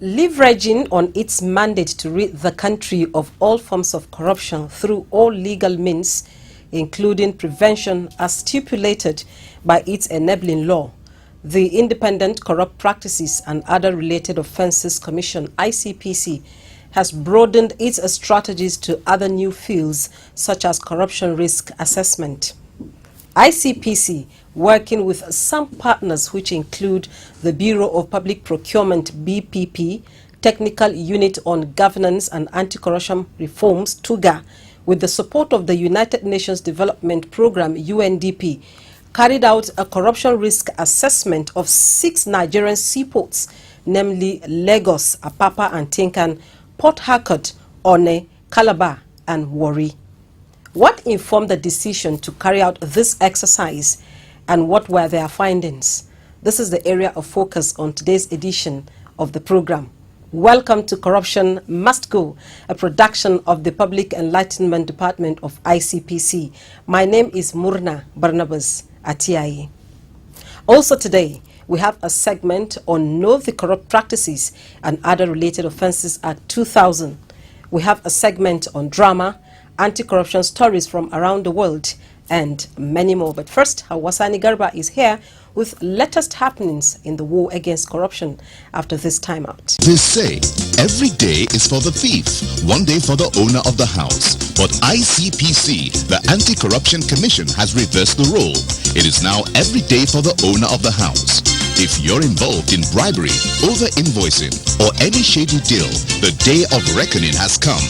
Leveraging on its mandate to rid the country of all forms of corruption through all legal means, including prevention as stipulated by its enabling law, the Independent Corrupt Practices and Other Related Offences Commission, ICPC, has broadened its strategies to other new fields such as corruption risk assessment. ICPC, working with some partners which include the Bureau of Public Procurement (BPP), Technical Unit on Governance and Anti-Corruption Reforms (TUGA), with the support of the United Nations Development Programme (UNDP), carried out a corruption risk assessment of 6 Nigerian seaports, namely Lagos, Apapa and Tinkan, Port Harcourt, Onne, Calabar and Warri. What informed the decision to carry out this exercise, and what were their findings? This is the area of focus on today's edition of the program. Welcome to Corruption Must Go, a production of the Public Enlightenment Department of ICPC. My name is Murna Barnabas Atiaye. Also today, we have a segment on Know the Corrupt Practices and Other Related Offences Act 2000. We have a segment on drama, anti-corruption stories from around the world, and many more. But first, Hawasani Garba is here with latest happenings in the war against corruption after this time out. They say every day is for the thief, one day for the owner of the house. But ICPC, the Anti-Corruption Commission, has reversed the role. It is now every day for the owner of the house. If you're involved in bribery, over-invoicing, or any shady deal, the day of reckoning has come.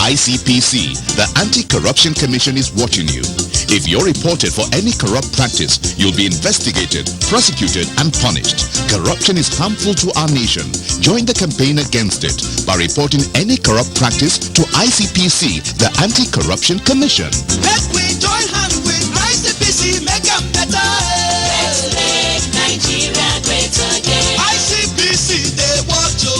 ICPC, the Anti-Corruption Commission, is watching you. If you're reported for any corrupt practice, you'll be investigated, prosecuted, and punished. Corruption is harmful to our nation. Join the campaign against it by reporting any corrupt practice to ICPC, the Anti-Corruption Commission. Let we join hands with ICPC, make them better. Let's make Nigeria great again. ICPC, they watch you.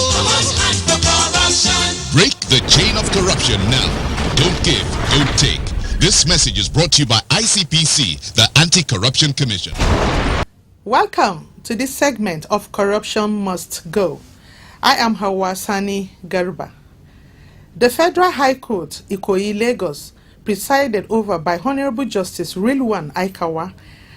And for corruption. Break the chain of corruption now. Don't give, don't take. This message is brought to you by ICPC, the Anti-Corruption Commission. Welcome to this segment of Corruption Must Go. I am Hawasani Garba. The Federal High Court, Ikoyi, Lagos, presided over by Honorable Justice Rilwan Aikawa,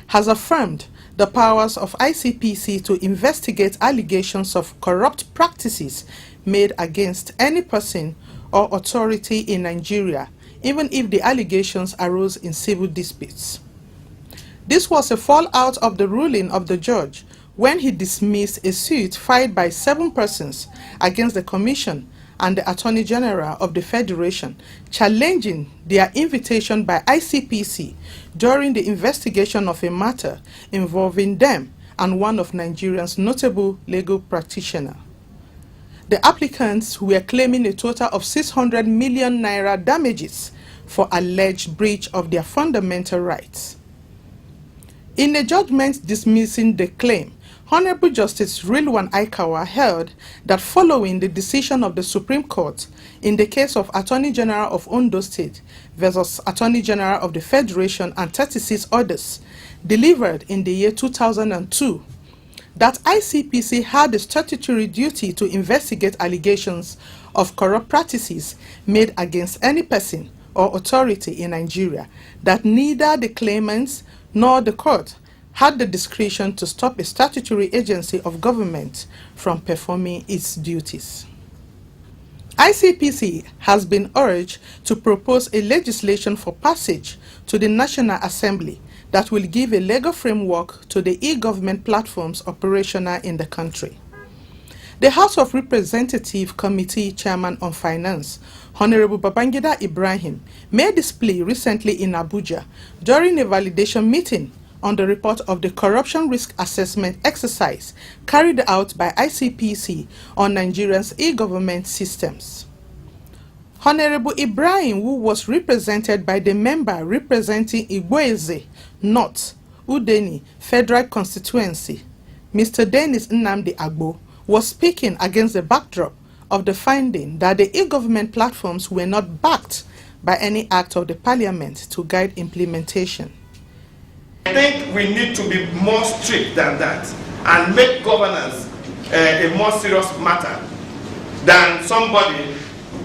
has affirmed the powers of ICPC to investigate allegations of corrupt practices made against any person or authority in Nigeria, even if the allegations arose in civil disputes. This was a fallout of the ruling of the judge when he dismissed a suit filed by 7 persons against the Commission and the Attorney General of the Federation, challenging their invitation by ICPC during the investigation of a matter involving them and one of Nigeria's notable legal practitioners. The applicants were claiming a total of 600 million naira damages for alleged breach of their fundamental rights. In a judgment dismissing the claim, Honorable Justice Rilwan Aikawa held that following the decision of the Supreme Court in the case of Attorney General of Ondo State versus Attorney General of the Federation and 36 others, delivered in the year 2002, that ICPC had a statutory duty to investigate allegations of corrupt practices made against any person or authority in Nigeria, that neither the claimants nor the court had the discretion to stop a statutory agency of government from performing its duties. ICPC has been urged to propose a legislation for passage to the National Assembly that will give a legal framework to the e-government platforms operational in the country. The House of Representatives Committee Chairman on Finance, Honorable Babangida Ibrahim, made this plea recently in Abuja during a validation meeting on the report of the corruption risk assessment exercise carried out by ICPC on Nigeria's e-government systems. Honorable Ibrahim, who was represented by the member representing Igboeze North, Udeni Federal Constituency, Mr. Dennis Nnamdi Agbo, was speaking against the backdrop of the finding that the e-government platforms were not backed by any act of the parliament to guide implementation. I think we need to be more strict than that and make governance a more serious matter than somebody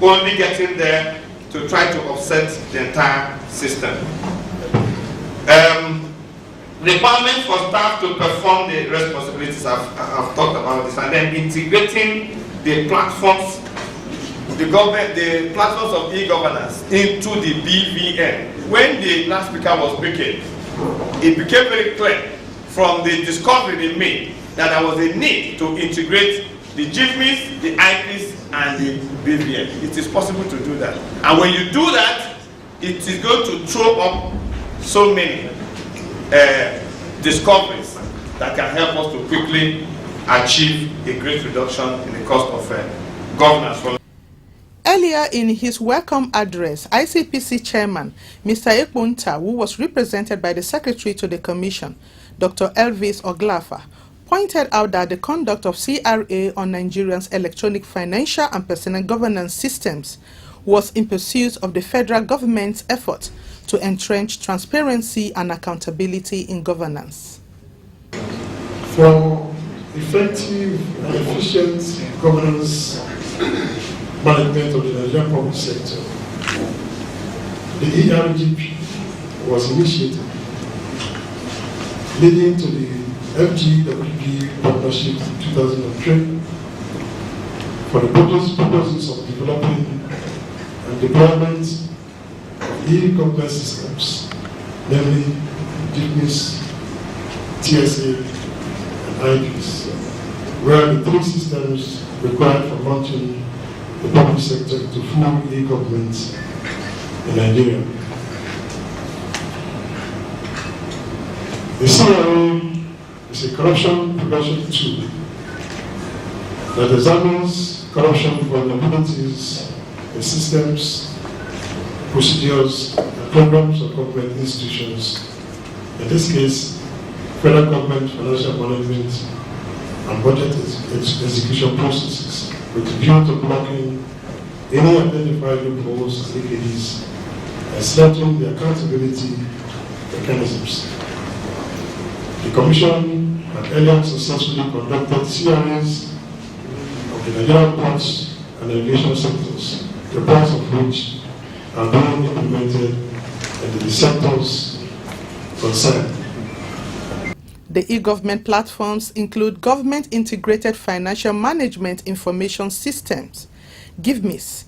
only getting there to try to offset the entire system. Requirement for staff to perform the responsibilities, I've talked about this, and then integrating the platforms, the platforms of e-governance into the BVN. When the last speaker was speaking, it became very clear from the discovery they made that there was a need to integrate the GIFMIS, the IPs, and the BVN. It is possible to do that. And when you do that, it is going to throw up so many discoveries that can help us to quickly achieve a great reduction in the cost of governance. Earlier in his welcome address, ICPC Chairman Mr. Ekpunta, who was represented by the Secretary to the Commission, Dr. Elvis Oglafa, pointed out that the conduct of CRA on Nigeria's electronic financial and personal governance systems was in pursuit of the federal government's effort to entrench transparency and accountability in governance. For effective and efficient governance management of the Nigerian public sector, the ERGP was initiated, leading to the FGWP partnership in 2003 for the purposes of developing and deployment of e-government systems, namely GIFMIS, TSA, and IPs, where the three systems required for launching the public sector into full e-government in Nigeria. The CRA is a corruption prevention tool that examines corruption vulnerabilities in systems, procedures, and programs of government institutions. In this case, federal government financial management and budget execution processes, with the view to blocking any identified loopholes and leakages and strengthening the accountability mechanisms. The Commission had earlier successfully conducted CRAs of the Nigerian ports and aviation sectors, the parts of which are being implemented in the sectors concerned. The e-government platforms include Government Integrated Financial Management Information Systems, GIFMIS,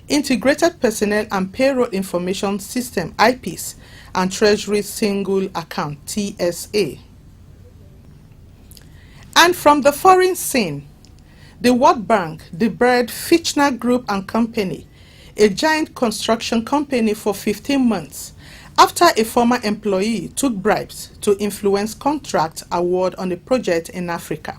Integrated Personnel and Payroll Information System, IPs, and Treasury Single Account, TSA. And from the foreign scene, the World Bank debarred Fitchner Group and Company, a giant construction company, for 15 months after a former employee took bribes to influence contract award on a project in Africa.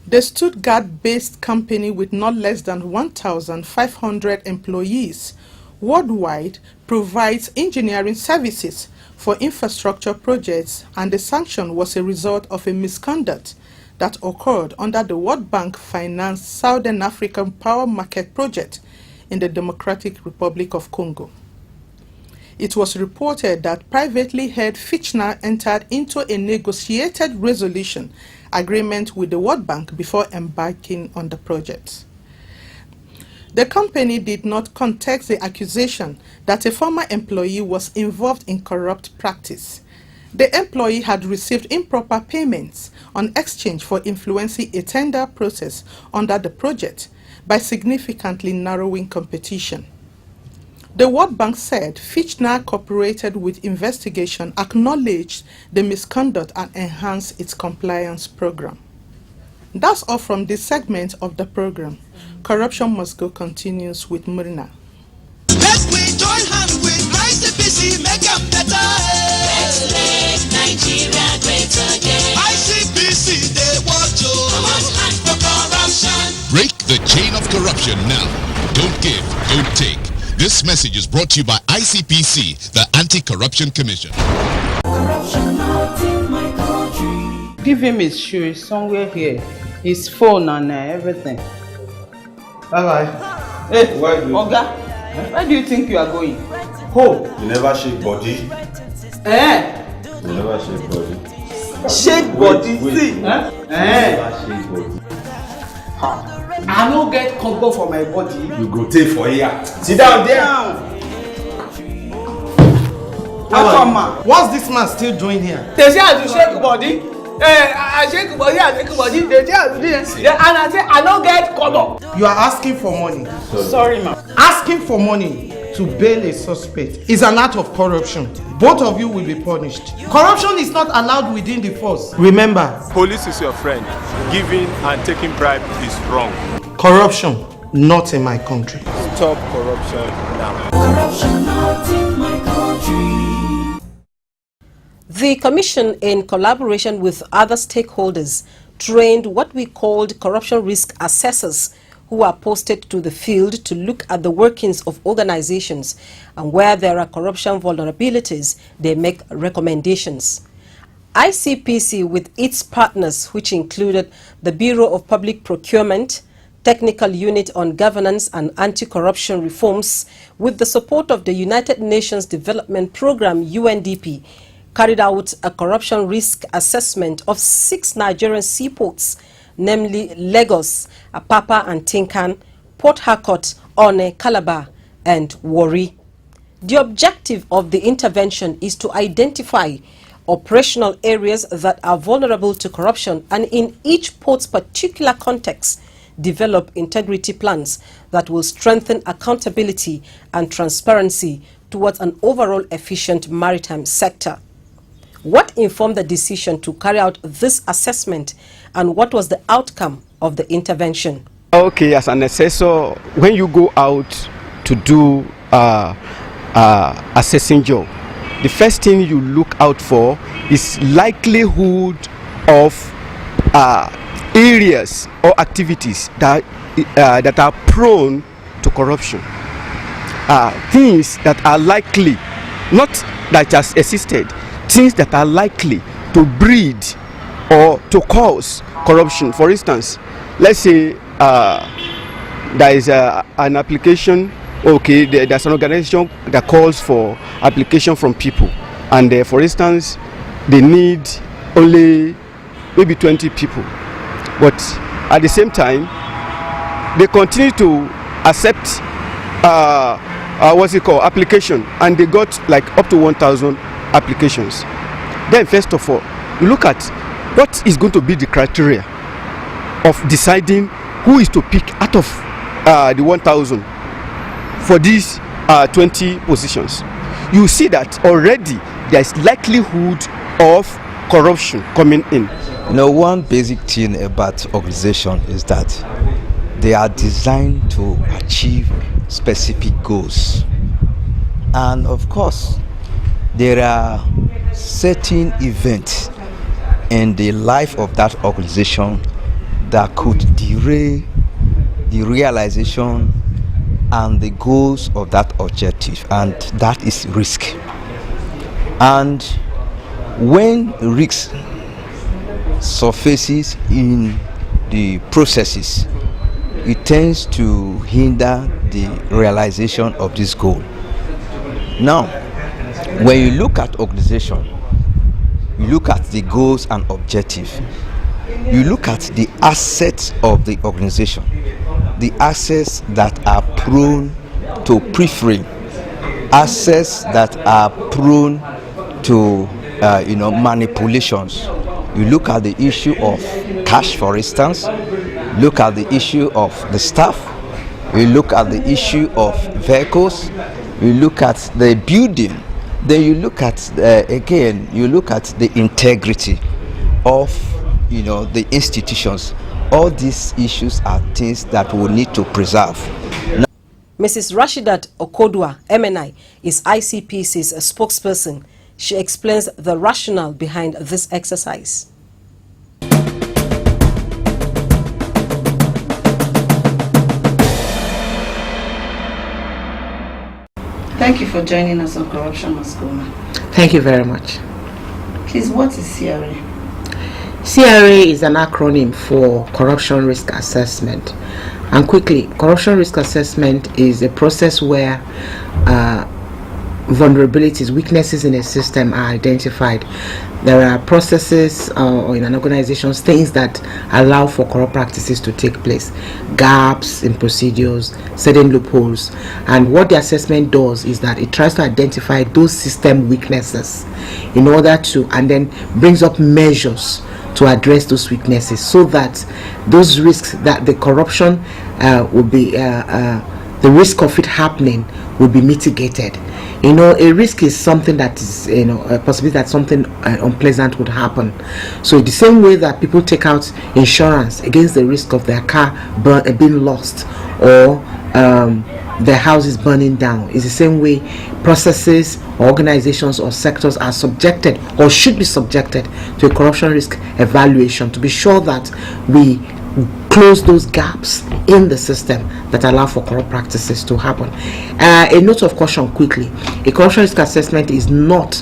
The Stuttgart-based company, with not less than 1,500 employees worldwide, provides engineering services for infrastructure projects, and the sanction was a result of a misconduct that occurred under the World Bank-financed Southern African Power Market Project in the Democratic Republic of Congo. It was reported that privately held Fitchner entered into a negotiated resolution agreement with the World Bank before embarking on the project. The company did not contest the accusation that a former employee was involved in corrupt practice. The employee had received improper payments on exchange for influencing a tender process under the project by significantly narrowing competition. The World Bank said Fitchner cooperated with investigation, acknowledged the misconduct, and enhanced its compliance program. That's all from this segment of the program. Corruption Must Go continues with Murna. Let's we join hands with ICPC, make them better. Let's make Nigeria great again. ICPC, they watch you. Come on, hand for corruption. Break the chain of corruption now. Don't give, don't take. This message is brought to you by ICPC, the Anti-Corruption Commission. Corruption not in my country. Give him his shoes somewhere here, his phone and everything. Bye-bye. Hey, Oga, where do you think you are going? Home. You never shake body. You never shake body. Shake body, wait. see? You never shake body. I no get combo for my body. You go take for here. Sit down there. What's this man still doing here? They say I do shake body. I shake body, I shake body. They say I do this. And I say I don't get combo. You are asking for money. Sorry, ma'am. Asking for money to bail a suspect is an act of corruption. Both of you will be punished. Corruption is not allowed within the force. Remember, Police is your friend. Giving and taking bribe is wrong. corruption not in my country. Stop corruption now. Corruption not in my country. The Commission, in collaboration with other stakeholders, trained what we called corruption risk assessors, who are posted to the field to look at the workings of organizations, and where there are corruption vulnerabilities, they make recommendations. ICPC, with its partners, which included the Bureau of Public Procurement, Technical Unit on Governance and Anti-Corruption Reforms, with the support of the United Nations Development Programme UNDP, carried out a corruption risk assessment of 6 Nigerian seaports, namely Lagos, Apapa and Tinkan, Port Harcourt, One, Calabar and Warri. The objective of the intervention is to identify operational areas that are vulnerable to corruption, and in each port's particular context, develop integrity plans that will strengthen accountability and transparency towards an overall efficient maritime sector. What informed the decision to carry out this assessment, and what was the outcome of the intervention? Okay, as an assessor, when you go out to do assessing job, the first thing you look out for is likelihood of areas or activities that are prone to corruption. Things that are likely, not that has existed, things that are likely to breed or to cause corruption. For instance, let's say there is an application, okay, there's an organization that calls for application from people, and for instance, they need only maybe 20 people, but at the same time, they continue to accept application, and they got like up to 1,000 applications. Then first of all, you look at what is going to be the criteria of deciding who is to pick out of the 1,000 for these 20 positions. You see that already there is likelihood of corruption coming in. You know, one basic thing about organization is that they are designed to achieve specific goals, and of course there are certain events in the life of that organization that could derail the realization and the goals of that objective, and that is risk. And when risk surfaces in the processes, it tends to hinder the realization of this goal. Now, when you look at organization, you look at the goals and objectives, you look at the assets of the organization, the assets that are prone to pilfering, assets that are prone to manipulations. You look at the issue of cash, for instance, look at the issue of the staff, you look at the issue of vehicles, you look at the building, then you look at you look at the integrity of the institutions all these issues are things that we need to preserve. Mrs. Rashidat Okodwa, MNI, is ICPC's spokesperson. She explains the rationale behind this exercise. Thank you for joining us on Corruption Must Go. Thank you very much. Please, what is CRA? CRA is an acronym for Corruption Risk Assessment. And quickly, corruption risk assessment is a process where vulnerabilities, weaknesses in a system are identified. There are processes or in an organization, things that allow for corrupt practices to take place, gaps in procedures, certain loopholes. And what the assessment does is that it tries to identify those system weaknesses in order to, and then brings up measures to address those weaknesses, so that those risks, that the corruption will be, the risk of it happening will be mitigated. A risk is something that is, a possibility that something unpleasant would happen. So the same way that people take out insurance against the risk of their car being lost, or their house is burning down, is the same way processes, organizations or sectors are subjected or should be subjected to a corruption risk evaluation to be sure that we close those gaps in the system that allow for corrupt practices to happen. A note of caution quickly: a corruption risk assessment is not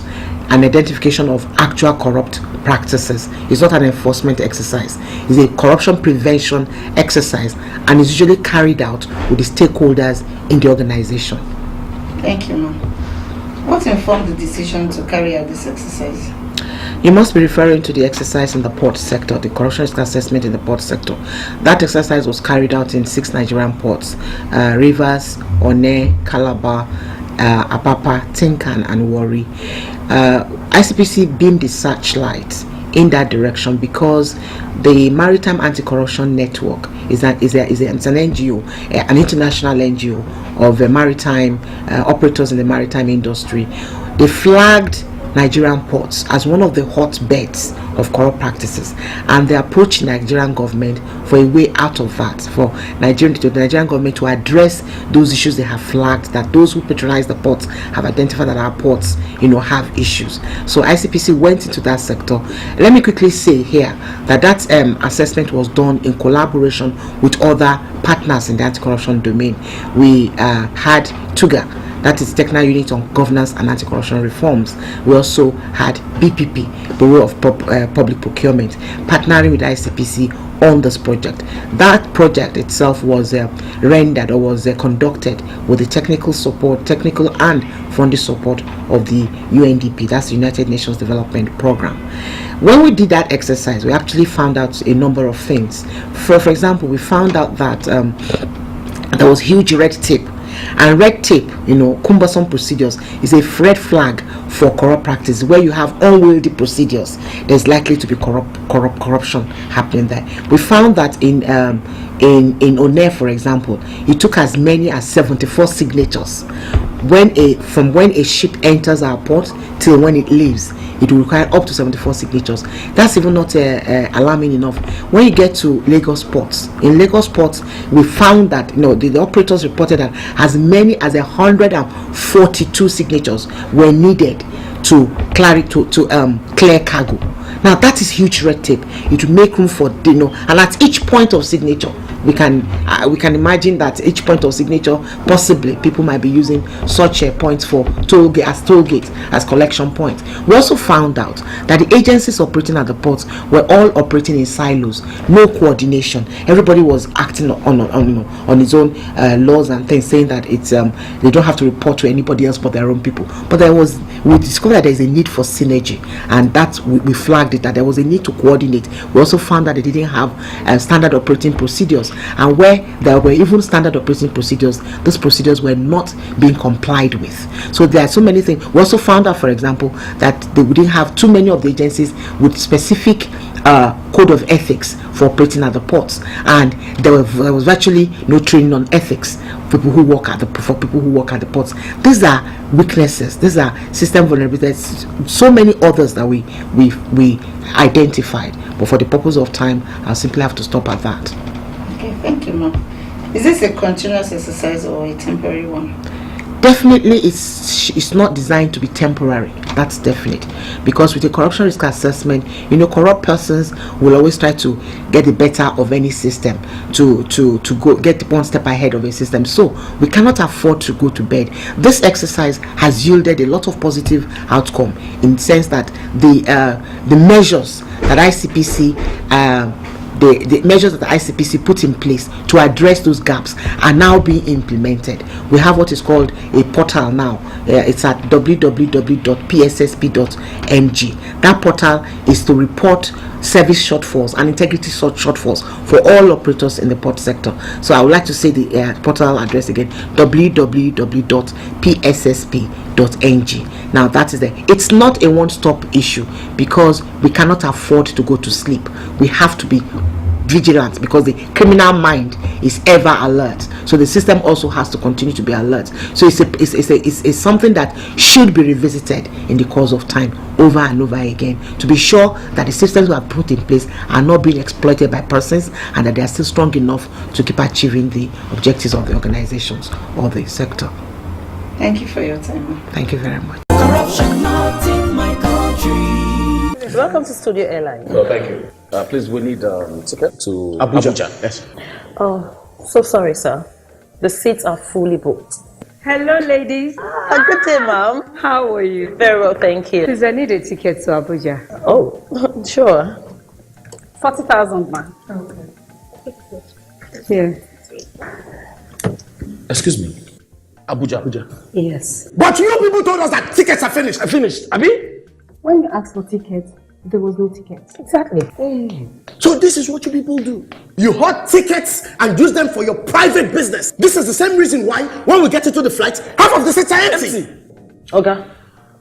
an identification of actual corrupt practices. It's not an enforcement exercise. It's a corruption prevention exercise, and is usually carried out with the stakeholders in the organization. Thank you, ma'am. What informed the decision to carry out this exercise? You must be referring to the exercise in the port sector, the corruption risk assessment in the port sector. That exercise was carried out in 6 Nigerian ports: Rivers, Onne, Calabar, Apapa, Tinkan, and Warri. ICPC beamed the searchlight in that direction because the Maritime Anti-Corruption Network is an NGO, an international NGO of maritime operators in the maritime industry. They flagged Nigerian ports as one of the hotbeds of corrupt practices, and they approached the Nigerian government for a way out of that, for the Nigerian government to address those issues they have flagged, that those who patronize the ports have identified that our ports have issues. So ICPC went into that sector. Let me quickly say here that assessment was done in collaboration with other partners in the anti-corruption domain. We had TUGA, that is Technical Unit on Governance and Anti-Corruption Reforms. We also had BPP, Bureau of Public Procurement, partnering with ICPC on this project. That project itself was rendered or was conducted with the technical and funding support of the UNDP, that's the United Nations Development Program. When we did that exercise, we actually found out a number of things. For example, we found out that there was huge red tape. And red tape, cumbersome procedures, is a red flag for corrupt practice. Where you have unwieldy procedures, there's likely to be corruption happening there. We found that in Onne, for example, it took as many as 74 signatures from when a ship enters our port till when it leaves. It will require up to 74 signatures. That's even not alarming enough. When you get to Lagos ports, in Lagos ports, we found that the operators reported that as many as 142 signatures were needed to clear cargo. Now that is huge red tape. It will make room for and at each point of signature, we can imagine that each point of signature, possibly people might be using such points for toll gate as collection points. We also found out that the agencies operating at the ports were all operating in silos, no coordination. Everybody was acting on his own laws and things, saying that it's they don't have to report to anybody else but their own people. But we discovered that there is a need for synergy, and that we flagged it, that there was a need to coordinate. We also found that they didn't have standard operating procedures, and where there were even standard operating procedures, those procedures were not being complied with. So there are so many things. We also found out, for example, that they didn't have too many of the agencies with specific code of ethics for operating at the ports, and there was virtually no training on ethics for people who work at the ports. These are weaknesses. These are system vulnerabilities. So many others that we identified. But for the purpose of time, I'll simply have to stop at that. Okay, thank you, ma'am. Is this a continuous exercise or a temporary one? Definitely, it's not designed to be temporary. That's definite, because with a corruption risk assessment, corrupt persons will always try to get the better of any system, to go get one step ahead of a system. So we cannot afford to go to bed. This exercise has yielded a lot of positive outcome, in the sense that the measures that ICPC the measures that the ICPC put in place to address those gaps are now being implemented. We have what is called a portal now. It's at www.pssp.ng. That portal is to report service shortfalls and integrity shortfalls for all operators in the port sector. So I would like to say the portal address again: www.pssp.ng. Now that is there. It's not a one-stop issue, because we cannot afford to go to sleep. We have to be vigilant, because the criminal mind is ever alert. So the system also has to continue to be alert. So it's something that should be revisited in the course of time, over and over again, to be sure that the systems we have put in place are not being exploited by persons, and that they are still strong enough to keep achieving the objectives of the organizations or the sector. Thank you for your time. Thank you very much. Corruption not in my country. Welcome to Studio Airline. Oh, thank you. Please, we need ticket to Abuja. Yes. Oh, so sorry, sir. The seats are fully booked. Hello, ladies. Good day, ma'am. How are you? Very well, thank you. Please, I need a ticket to Abuja. Oh, sure. 40,000, ma'am. Okay. Yeah. Excuse me. Abuja. Yes. But you people told us that tickets are finished. Abi? When you asked for tickets, there was no ticket. Exactly. So this is what you people do. You hoard tickets and use them for your private business. This is the same reason why, when we get into the flight, half of the seats are empty. Oga,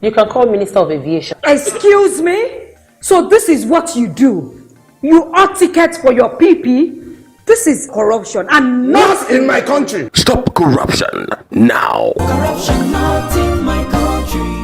you can call Minister of Aviation. Excuse me? So this is what you do? You hoard tickets for your PP? This is corruption, and not in my country. Stop corruption now. Corruption not in my country.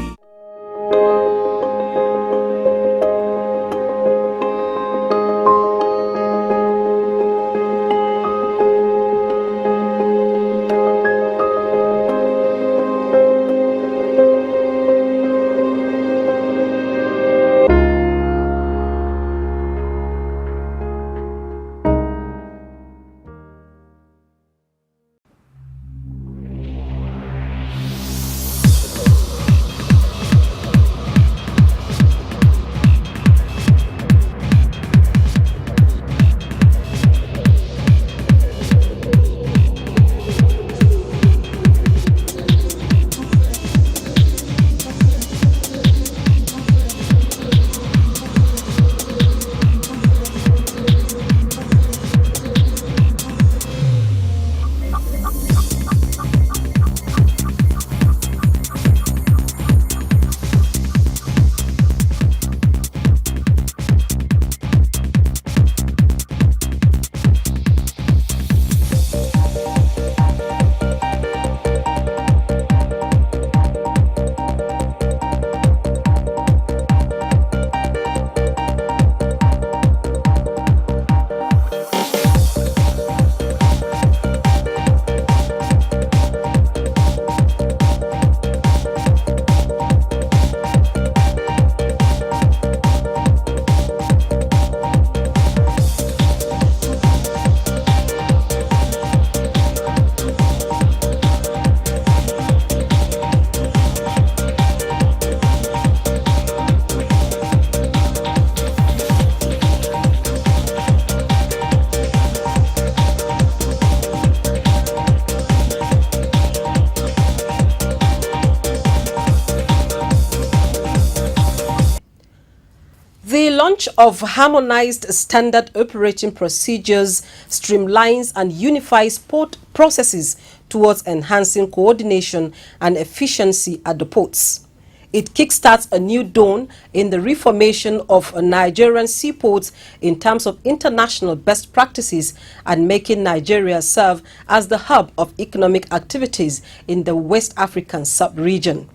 The launch of harmonized standard operating procedures streamlines and unifies port processes towards enhancing coordination and efficiency at the ports. It kickstarts a new dawn in the reformation of Nigerian seaports in terms of international best practices and making Nigeria serve as the hub of economic activities in the West African sub-region.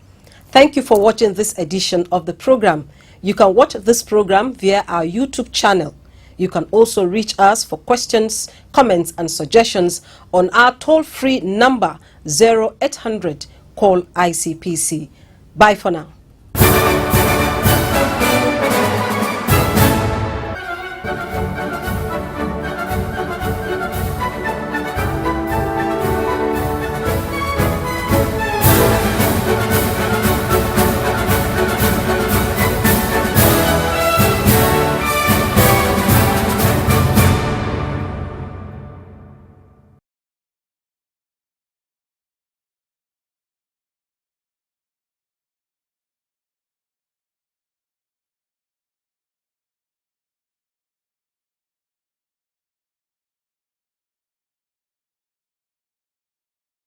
Thank you for watching this edition of the program. You can watch this program via our YouTube channel. You can also reach us for questions, comments and suggestions on our toll-free number 0800 call ICPC. Bye for now.